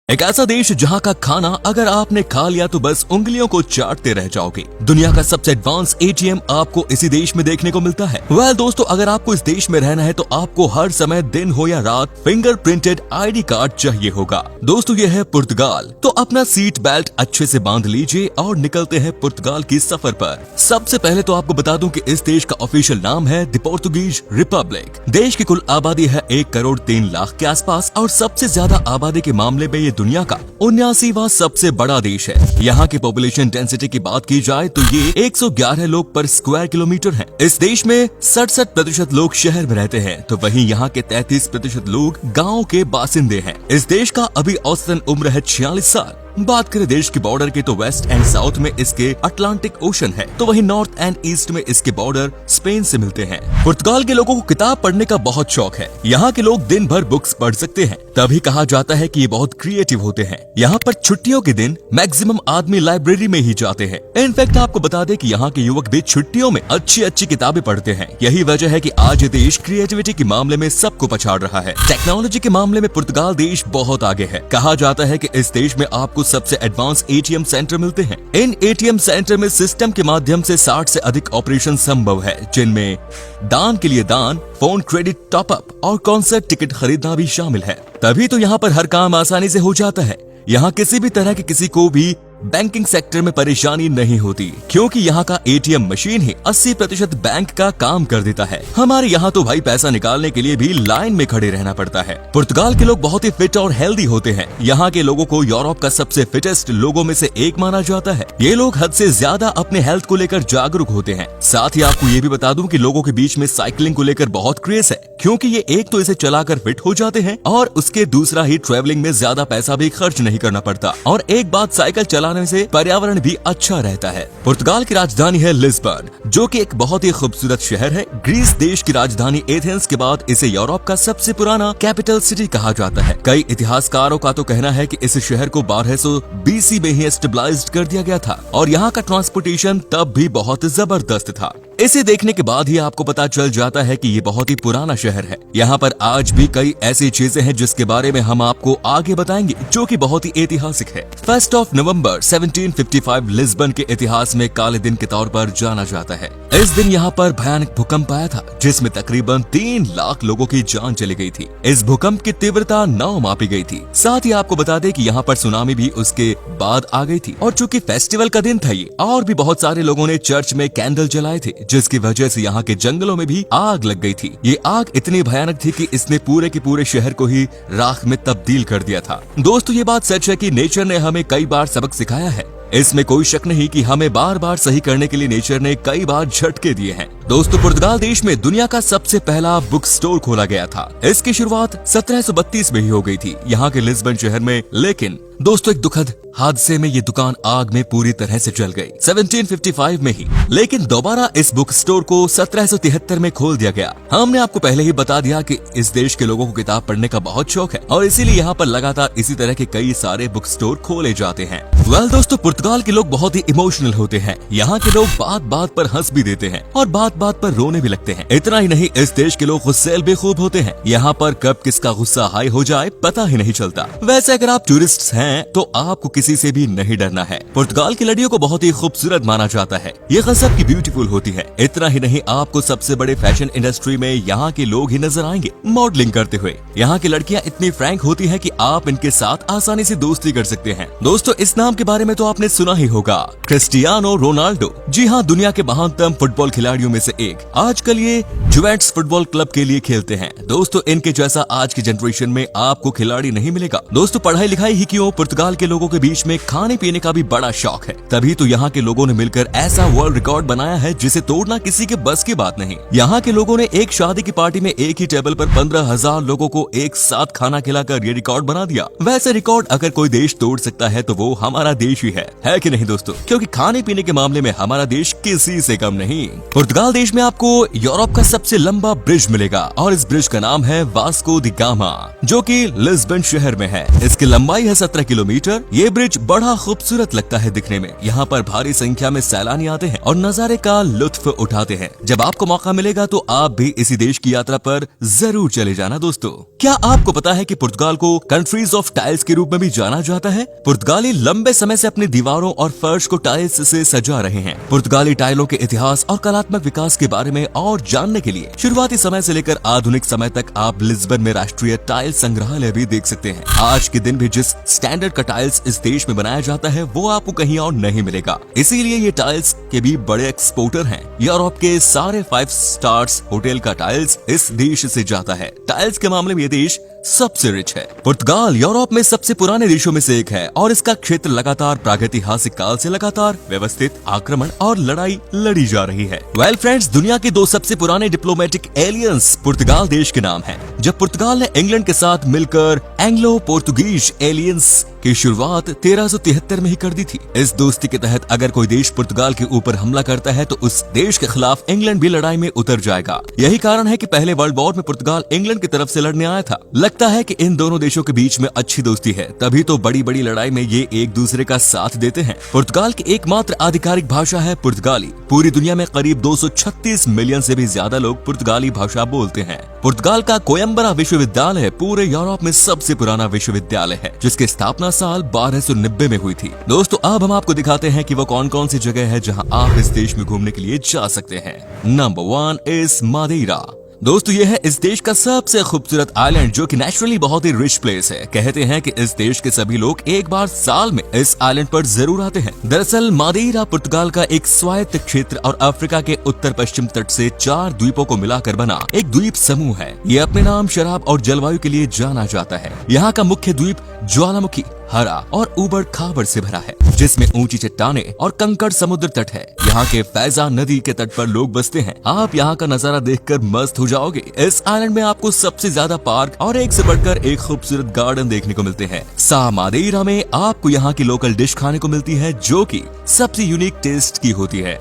एक ऐसा देश जहाँ का खाना अगर आपने खा लिया तो बस उंगलियों को चाटते रह जाओगे। दुनिया का सबसे एडवांस एटीएम आपको इसी देश में देखने को मिलता है। दोस्तों, अगर आपको इस देश में रहना है तो आपको हर समय दिन हो या रात फिंगर प्रिंटेड आईडी कार्ड चाहिए होगा। दोस्तों, ये है पुर्तगाल। तो अपना सीट बेल्ट अच्छे से बांध लीजिए और निकलते हैं पुर्तगाल की सफर पर। सबसे पहले तो आपको बता दूं कि इस देश का ऑफिशियल नाम है द पोर्तुगीज रिपब्लिक। देश की कुल आबादी है 1,03,00,000 के आसपास और सबसे ज्यादा आबादी के मामले में ये दुनिया का 79वां सबसे बड़ा देश है। यहाँ की पॉपुलेशन डेंसिटी की बात की जाए तो ये 111 लोग पर स्क्वायर किलोमीटर है। इस देश में 67% लोग शहर में रहते हैं तो वहीं यहाँ के 33% लोग गाँव के बासिंदे हैं। इस देश का अभी औसतन उम्र है 46 साल। बात करें देश के बॉर्डर की तो वेस्ट एंड साउथ में इसके अटलांटिक ओशन है, तो वहीं नॉर्थ एंड ईस्ट में इसके बॉर्डर स्पेन से मिलते हैं। पुर्तगाल के लोगों को किताब पढ़ने का बहुत शौक है। यहाँ के लोग दिन भर बुक्स पढ़ सकते हैं, तभी कहा जाता है कि ये बहुत क्रिएटिव होते हैं। यहाँ पर छुट्टियों के दिन मैक्सिमम आदमी लाइब्रेरी में ही जाते हैं। इनफैक्ट आपको बता दें कि यहाँ के युवक भी छुट्टियों में अच्छी अच्छी किताबें पढ़ते हैं। यही वजह है कि आज ये देश क्रिएटिविटी के मामले में सबको पछाड़ रहा है। टेक्नोलॉजी के मामले में पुर्तगाल देश बहुत आगे है। कहा जाता है कि इस देश में आपको सबसे एडवांस एटीएम सेंटर मिलते हैं। इन एटीएम सेंटर में सिस्टम के माध्यम से 60 से अधिक ऑपरेशन संभव है, जिनमें दान के लिए दान, फोन क्रेडिट टॉपअप और कॉन्सर्ट टिकट खरीदना भी शामिल है। तभी तो यहाँ पर हर काम आसानी से हो जाता है। यहाँ किसी भी तरह के किसी को भी बैंकिंग सेक्टर में परेशानी नहीं होती, क्योंकि यहाँ का एटीएम मशीन ही 80% बैंक का काम कर देता है। हमारे यहाँ तो भाई पैसा निकालने के लिए भी लाइन में खड़े रहना पड़ता है। पुर्तगाल के लोग बहुत ही फिट और हेल्दी होते हैं। यहाँ के लोगों को यूरोप का सबसे फिटेस्ट लोगों में से एक माना जाता है। ये लोग हद से ज्यादा अपने हेल्थ को लेकर जागरूक होते हैं। साथ ही आपको ये भी बता दूं कि लोगों के बीच में साइकिलिंग को लेकर बहुत क्रेज है, क्योंकि ये एक तो इसे चलाकर फिट हो जाते हैं और उसके दूसरा ही ट्रेवलिंग में ज्यादा पैसा भी खर्च नहीं करना पड़ता। और एक बात, साइकिल चलाने से पर्यावरण भी अच्छा रहता है। पुर्तगाल की राजधानी है लिस्बन, जो कि एक बहुत ही खूबसूरत शहर है। ग्रीस देश की राजधानी एथेंस के बाद इसे यूरोप का सबसे पुराना कैपिटल सिटी कहा जाता है। कई इतिहासकारों का तो कहना है कि इस शहर को 1200 BC में ही स्टेबलाइज्ड कर दिया गया था और यहाँ का ट्रांसपोर्टेशन तब भी बहुत जबरदस्त था। इसे देखने के बाद ही आपको पता चल जाता है कि ये बहुत ही पुराना शहर है। यहाँ पर आज भी कई ऐसी चीजें हैं जिसके बारे में हम आपको आगे बताएंगे, जो कि बहुत ही ऐतिहासिक है। 1 नवंबर 1755 लिस्बन के इतिहास में काले दिन के तौर पर जाना जाता है। इस दिन यहाँ पर भयानक भूकंप आया था, जिसमें तकरीबन 3 लाख लोगों की जान चली गई थी। इस भूकंप की तीव्रता 9 मापी गई थी। साथ ही आपको बता दें कि यहाँ पर सुनामी भी उसके बाद आ गई थी। और चूंकि फेस्टिवल का दिन था ये, और भी बहुत सारे लोगों ने चर्च में कैंडल जलाए थे, जिसकी वजह से यहाँ के जंगलों में भी आग लग गई थी। ये आग इतनी भयानक थी कि इसने पूरे के पूरे शहर को ही राख में तब्दील कर दिया था। दोस्तों, ये बात सच है कि नेचर ने हमें कई बार सबक सिखाया है। इसमें कोई शक नहीं कि हमें बार बार सही करने के लिए नेचर ने कई बार झटके दिए हैं। दोस्तों, पुर्तगाल देश में दुनिया का सबसे पहला बुक स्टोर खोला गया था। इसकी शुरुआत 1732 में ही हो गई थी, यहाँ के लिस्बन शहर में। लेकिन दोस्तों, एक दुखद हादसे में ये दुकान आग में पूरी तरह से जल गई 1755 में ही। लेकिन दोबारा इस बुक स्टोर को 1773 में खोल दिया गया। हमने आपको पहले ही बता दिया कि इस देश के लोगों को किताब पढ़ने का बहुत शौक है और इसीलिए यहाँ पर लगातार इसी तरह के कई सारे बुक स्टोर खोले जाते हैं। दोस्तों, पुर्तगाल के लोग बहुत ही इमोशनल होते हैं। यहाँ के लोग बात बात पर हंस भी देते हैं और बात बात पर रोने भी लगते हैं। इतना ही नहीं, इस देश के लोग गुस्सैल भी खूब होते हैं। यहाँ पर कब किसका गुस्सा हाई हो जाए पता ही नहीं चलता। वैसे अगर आप टूरिस्ट हैं तो आपको किसी से भी नहीं डरना है। पुर्तगाल की लड़कियों को बहुत ही खूबसूरत माना जाता है। ये गजब की ब्यूटीफुल होती है। इतना ही नहीं, आपको सबसे बड़े फैशन इंडस्ट्री में यहाँ के लोग ही नजर आएंगे मॉडलिंग करते हुए। यहाँ की लड़कियाँ इतनी फ्रैंक होती हैं कि आप इनके साथ आसानी से दोस्ती कर सकते हैं। दोस्तों, इस नाम के बारे में तो आपने सुना ही होगा, क्रिस्टियानो रोनाल्डो। जी हाँ, दुनिया के महानतम फुटबॉल खिलाड़ियों में से एक। आजकल ये जुवेंटस फुटबॉल क्लब के लिए खेलते हैं। दोस्तों, इनके जैसा आज की जनरेशन में आपको खिलाड़ी नहीं मिलेगा। दोस्तों, पढ़ाई लिखाई ही क्यों, पुर्तगाल के लोगों के बीच में खाने पीने का भी बड़ा शौक है। तभी तो यहाँ के लोगों ने मिलकर ऐसा वर्ल्ड रिकॉर्ड बनाया है जिसे तोड़ना किसी के बस की बात नहीं। यहाँ के लोगों ने एक शादी की पार्टी में एक ही टेबल पर 15,000 लोगों को एक साथ खाना खिलाकर ये रिकॉर्ड बना दिया। वैसे रिकॉर्ड अगर कोई देश तोड़ सकता है तो वो हमारा देश ही है कि नहीं दोस्तों? क्योंकि खाने पीने के मामले में हमारा देश किसी से कम नहीं। पुर्तगाल देश में आपको यूरोप का सबसे लंबा ब्रिज मिलेगा और इस ब्रिज का नाम है वास्को दी गामा, जो कि लिस्बन शहर में है। इसकी लंबाई है 17 किलोमीटर। ये ब्रिज बड़ा खूबसूरत लगता है दिखने में। यहाँ पर भारी संख्या में सैलानी आते हैं और नजारे का लुत्फ उठाते हैं। जब आपको मौका मिलेगा तो आप भी इसी देश की यात्रा पर जरूर चले जाना दोस्तों। क्या आपको पता है कि पुर्तगाल को कंट्रीज ऑफ टाइल्स के रूप में भी जाना जाता है? पुर्तगाली लंबे समय से अपनी दीवारों और फर्श को टाइल्स से सजा रहे हैं। पुर्तगाली टाइलों के इतिहास और कलात्मक विकास के बारे में और जानने के लिए शुरुआती समय से लेकर आधुनिक समय तक आप लिस्बन में राष्ट्रीय टाइल संग्रहालय भी देख सकते हैं। आज के दिन भी जिस स्टैंडर्ड का टाइल्स इस देश में बनाया जाता है वो आपको कहीं और नहीं मिलेगा। इसीलिए ये टाइल्स के भी बड़े एक्सपोर्टर हैं। यूरोप के सारे 5 स्टार्स होटल का टाइल्स इस देश से जाता है। टाइल्स के मामले में ये देश सबसे रिच है। पुर्तगाल यूरोप में सबसे पुराने देशों में से एक है और इसका क्षेत्र लगातार प्रागैतिहासिक काल से लगातार व्यवस्थित आक्रमण और लड़ाई लड़ी जा रही है। वेल फ्रेंड्स, दुनिया के 2 सबसे पुराने डिप्लोमेटिक एलियंस पुर्तगाल देश के नाम हैं। जब पुर्तगाल ने इंग्लैंड के साथ मिलकर एंग्लो पोर्तुगीज एलियंस की शुरुआत 1373 में ही कर दी थी। इस दोस्ती के तहत अगर कोई देश पुर्तगाल के ऊपर हमला करता है तो उस देश के खिलाफ इंग्लैंड भी लड़ाई में उतर जाएगा। यही कारण है कि पहले वर्ल्ड वॉर में पुर्तगाल इंग्लैंड की तरफ से लड़ने आया था। लगता है कि इन दोनों देशों के बीच में अच्छी दोस्ती है, तभी तो बड़ी बड़ी लड़ाई में ये एक दूसरे का साथ देते हैं। पुर्तगाल की एकमात्र आधिकारिक भाषा है पुर्तगाली। पूरी दुनिया में करीब 236 मिलियन से भी ज्यादा लोग पुर्तगाली भाषा बोलते हैं। पुर्तगाल का कोयम्बरा विश्वविद्यालय पूरे यूरोप में सबसे पुराना विश्वविद्यालय है, जिसकी स्थापना साल 1290 में हुई थी। दोस्तों, अब हम आपको दिखाते हैं कि वो कौन कौन सी जगह है जहां आप इस देश में घूमने के लिए जा सकते हैं। Number 1 is Madeira. दोस्तों, ये है इस देश का सबसे खूबसूरत आइलैंड, जो कि नेचुरली बहुत ही रिच प्लेस है। कहते हैं कि इस देश के सभी लोग एक बार साल में इस आइलैंड पर जरूर आते हैं। दरअसल मादेरा पुर्तगाल का एक स्वायत्त क्षेत्र और अफ्रीका के उत्तर पश्चिम तट से 4 द्वीपों को मिलाकर बना एक द्वीप समूह है। ये अपने नाम, शराब और जलवायु के लिए जाना जाता है। यहाँ का मुख्य द्वीप ज्वालामुखी, हरा और उबड़ खाबड़ से भरा है, जिसमें ऊंची चट्टानें और कंकड़ समुद्र तट है। यहाँ के फैजा नदी के तट पर लोग बसते हैं। आप यहाँ का नजारा देखकर मस्त हो जाओगे। इस आइलैंड में आपको सबसे ज्यादा पार्क और एक से बढ़कर एक खूबसूरत गार्डन देखने को मिलते हैं। सा मादेरा में आपको यहाँ की लोकल डिश खाने को मिलती है, जो कि सबसे यूनिक टेस्ट की होती है।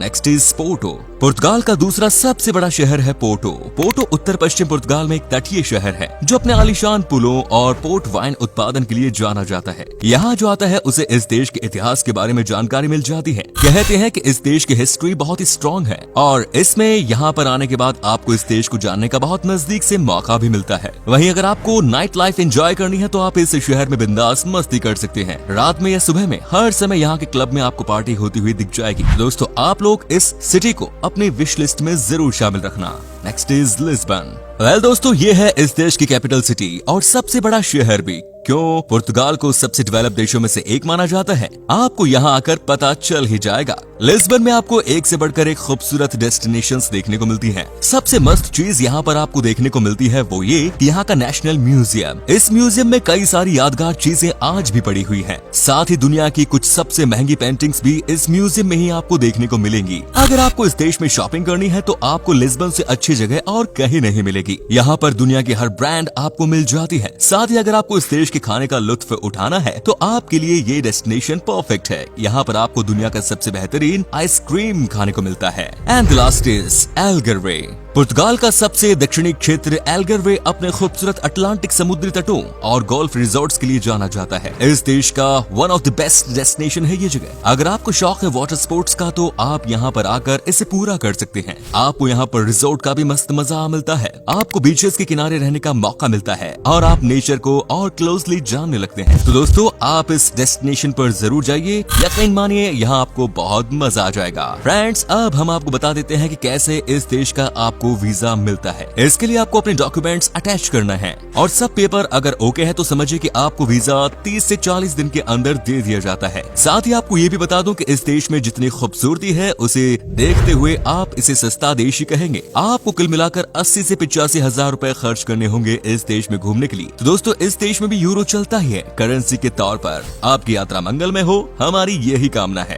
Next is Porto. पुर्तगाल का दूसरा सबसे बड़ा शहर है पोर्टो। पोर्टो उत्तर पश्चिम पुर्तगाल में एक तटीय शहर है, जो अपने आलीशान पुलों और पोर्ट वाइन उत्पादन के लिए जाना जाता है। यहाँ जो आता है उसे इस देश के इतिहास के बारे में जानकारी मिल जाती है। कहते हैं कि इस देश की हिस्ट्री बहुत ही स्ट्रॉन्ग है और इसमें यहाँ पर आने के बाद आपको इस देश को जानने का बहुत नजदीक से मौका भी मिलता है। वहीं अगर आपको नाइट लाइफ एंजॉय करनी है तो आप इस शहर में बिंदास मस्ती कर सकते हैं। रात में या सुबह में हर समय यहाँ के क्लब में आपको पार्टी होती हुई दिख जाएगी। दोस्तों, आप लोग इस सिटी को अपनी विश लिस्ट में जरूर शामिल रखना। Next is Lisbon. वेल दोस्तों, ये है इस देश की कैपिटल सिटी और सबसे बड़ा शहर भी। क्यों? पुर्तगाल को सबसे डेवलप देशों में से एक माना जाता है। आपको यहाँ आकर पता चल ही जाएगा। लिस्बन में आपको एक से बढ़कर एक खूबसूरत डेस्टिनेशंस देखने को मिलती हैं। सबसे मस्त चीज यहाँ पर आपको देखने को मिलती है वो ये कि यहाँ का नेशनल म्यूजियम। इस म्यूजियम में कई सारी यादगार चीजें आज भी पड़ी हुई हैं। साथ ही दुनिया की कुछ सबसे महंगी पेंटिंग्स भी इस म्यूजियम में ही आपको देखने को मिलेंगी। अगर आपको इस देश में शॉपिंग करनी है तो आपको लिस्बन से अच्छी जगह और कहीं नहीं मिलेगी। यहाँ पर दुनिया की हर ब्रांड आपको मिल जाती है। साथ ही अगर आपको इस देश के खाने का लुत्फ उठाना है तो आपके लिए ये डेस्टिनेशन परफेक्ट है। यहाँ पर आपको दुनिया का सबसे बेहतरीन आइसक्रीम खाने को मिलता है। And last is Algarve. पुर्तगाल का सबसे दक्षिणी क्षेत्र एल्गरवे अपने खूबसूरत अटलांटिक समुद्री तटों और गोल्फ रिजॉर्ट्स के लिए जाना जाता है। इस देश का one of the best destination है ये जगह। अगर आपको शौक है वाटर स्पोर्ट्स का तो आप यहाँ पर आकर इसे पूरा कर सकते हैं। आपको यहाँ पर रिजॉर्ट का भी मस्त मजा मिलता है। आपको बीचेस के किनारे रहने का मौका मिलता है और आप नेचर को और क्लोजली जानने लगते हैं। तो दोस्तों, आप इस डेस्टिनेशन पर जरूर जाइए। यकीन मानिए, यहाँ आपको बहुत मजा आ जाएगा। फ्रेंड्स, अब हम आपको बता देते हैं कि कैसे इस देश का आपको वीजा मिलता है। इसके लिए आपको अपने डॉक्यूमेंट्स अटैच करना है और सब पेपर अगर ओके है तो समझिए कि आपको वीजा 30 से 40 दिन के अंदर दे दिया जाता है। साथ ही आपको ये भी बता दूं कि इस देश में जितनी खूबसूरती है उसे देखते हुए आप इसे सस्ता देश ही कहेंगे। आपको कुल मिलाकर 80 से 85 हजार रुपए खर्च करने होंगे इस देश में घूमने के लिए। तो दोस्तों, इस देश में भी यूरो चलता ही है करेंसी के तौर पर। आपकी यात्रा मंगलमय हो, हमारी यही कामना है।